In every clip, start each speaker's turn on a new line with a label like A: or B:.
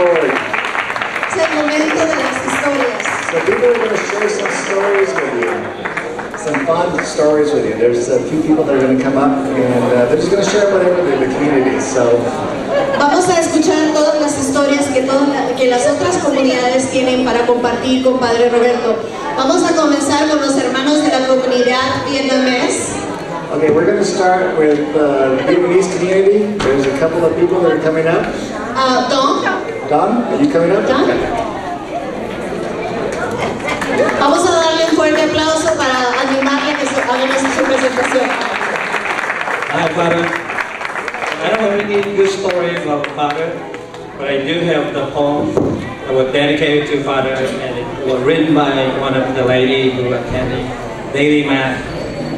A: forward.
B: Es el momento de las historias.
A: So people are going to share some stories with you. Some fun stories with you. There's a few people that are going to come up and they're just going to share whatever in the community. So
B: vamos a escuchar todas las historias que las otras comunidades tienen para compartir con Padre Roberto. Vamos a comenzar con los hermanos de la comunidad vietnamés.
A: Okay, we're going to start with the Vietnamese community. There's a couple of people that are coming up.
B: Don,
A: Don, are you coming up?
B: Don. Vamos a darle un fuerte aplauso para animarle que hagamos su presentación.
C: Hi, Father. I don't have any good story about Father, but I do have the poem that was dedicated to Father, and it was written by one of the ladies who attended daily mass,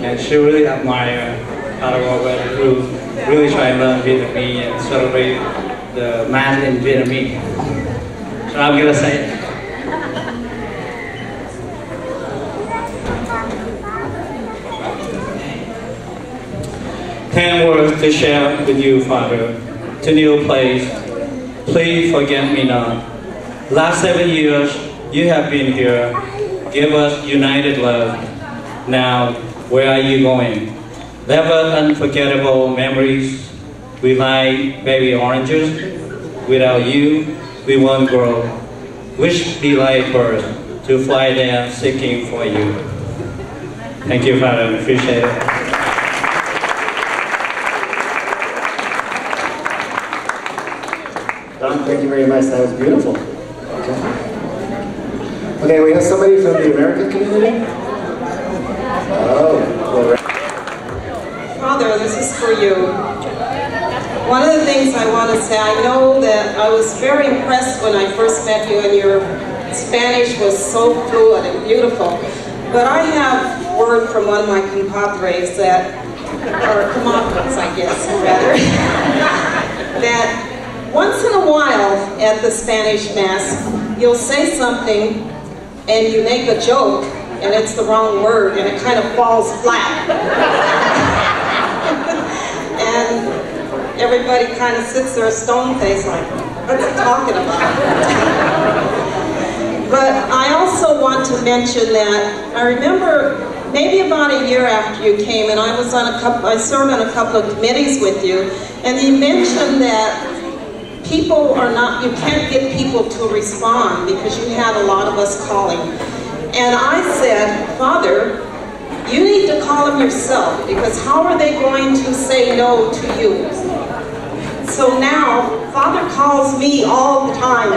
C: and she really admired Father Robert, who really tried to learn Vietnamese and celebrate the mass in Vietnamese. So I'm gonna say it. 10 words to share with you, Father, to new place. Please forget me not. Last 7 years, you have been here. Give us united love. Now, where are you going? Never unforgettable memories. We like baby oranges. Without you, we won't grow. Wish be like birds to fly there seeking for you. Thank you, Father. Appreciate it.
A: Don, thank you very much. That was beautiful. Okay, we have somebody from the American community. Oh, well,
D: Father, this is for you. One of the things I want to say, I know that I was very impressed when I first met you, and your Spanish was so fluent and beautiful. But I have word from one of my compadres that, or comadres, I guess, rather, that once in a while at the Spanish Mass, you'll say something and you make a joke and it's the wrong word and it kind of falls flat. And everybody kind of sits there stone-faced like, what's he talking about? But I also want to mention that I remember maybe about a year after you came, and I served on a couple of committees with you, and you mentioned that people are not, you can't get people to respond because you had a lot of us calling. And I said, Father, you need to call them yourself, because how are they going to say no to you? So now, Father calls me all the time.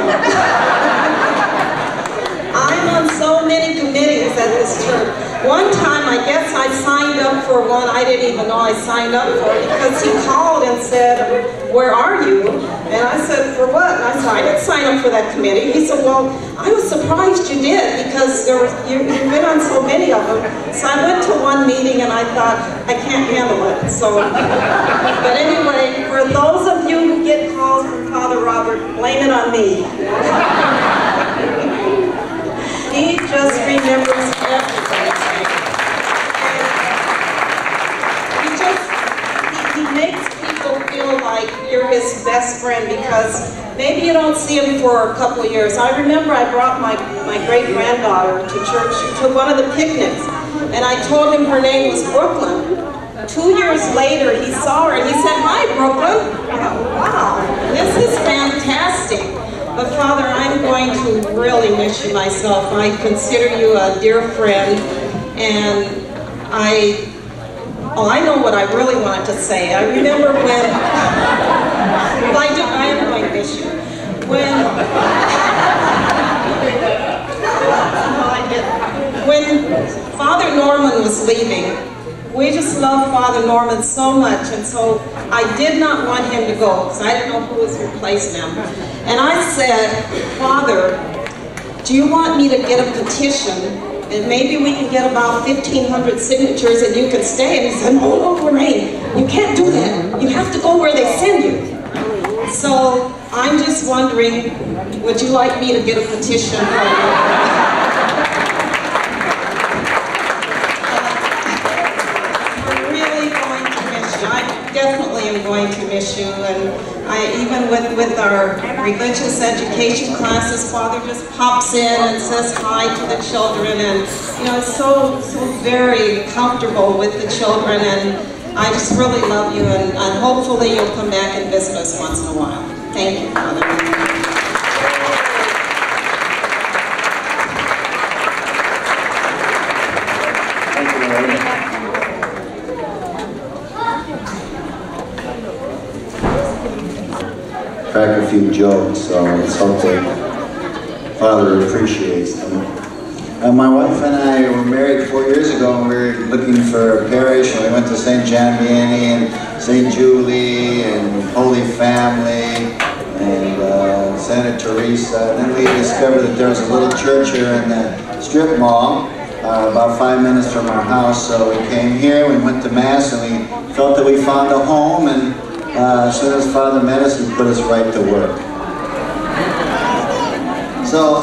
D: I'm on so many committees at this church. One time, I guess I signed up for one I didn't even know I signed up for, because he called and said, where are you? And I said, for what? And I said, I didn't sign up for that committee. He said, well, I was surprised you did, because you've been on so many of them. So I went to one meeting and I thought, I can't handle it. So, but anyway, for those of you who get calls from Father Robert, blame it on me. He just remembers everything. He makes people feel like you're his best friend, because maybe you don't see him for a couple of years. I remember I brought my great-granddaughter to church to one of the picnics, and I told him her name was Brooklyn. 2 years later, he saw her and he said, hi, Brooklyn. I thought, wow, this is fantastic. But Father, I'm going to really miss you myself. I consider you a dear friend, and I know what I really wanted to say. I remember when, well, I am going to miss you. When Father Norman was leaving, we just loved Father Norman so much, and so I did not want him to go, because I didn't know who was replacing him. And I said, Father, do you want me to get a petition, and maybe we can get about 1,500 signatures and you can stay? And he said, no, Lorraine, you can't do that. You have to go where they send you. So I'm just wondering, would you like me to get a petition for you? Definitely am going to miss you, and Even with our religious education classes, Father just pops in and says hi to the children, and it's so very comfortable with the children, and I just really love you, and hopefully you'll come back and visit us once in a while. Thank you, Father.
E: Crack a few jokes, so let's hope that Father appreciates them. My wife and I were married 4 years ago, and we were looking for a parish, and we went to St. John Vianney and St. Julie and Holy Family and Santa Teresa, and then we discovered that there was a little church here in the strip mall, about 5 minutes from our house, so we came here, we went to Mass, and we felt that we found a home, and as soon as Father met us, he put us right to work. So,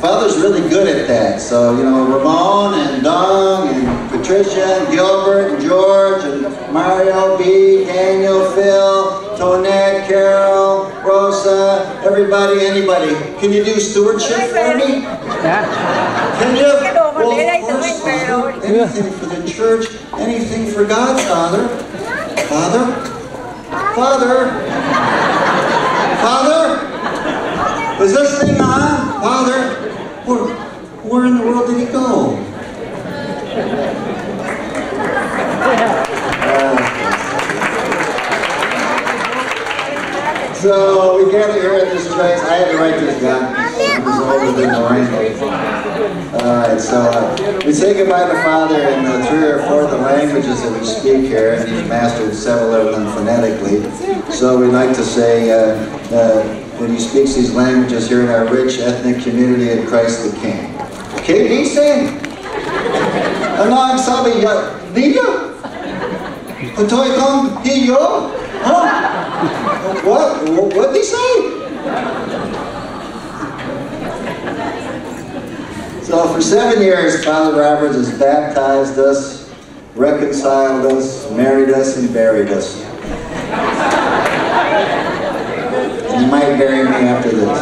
E: Father's really good at that. So, Ramon and Dong and Patricia and Gilbert and George and Mario, B, Daniel, Phil, Tonette, Carol, Rosa, everybody, anybody. Can you do stewardship for me? Can you? Well, of course, Father. Anything for the church, anything for God, Father. Father? Father? Father? Is this thing on? Father? Where in the world did he go? So we gather here at this place. I had to write this down. It was older than mine. Alright, so we say goodbye to Father in 3 or 4 of the languages that we speak here, and he's mastered several of them phonetically. So we'd like to say, when he speaks these languages here in our rich ethnic community of Christ the King. ¿Qué dice? Anak sabi ya niya? Estoy con yo? Huh? What did he say? So for 7 years, Father Roberts has baptized us, reconciled us, married us, and buried us. You might bury me after this.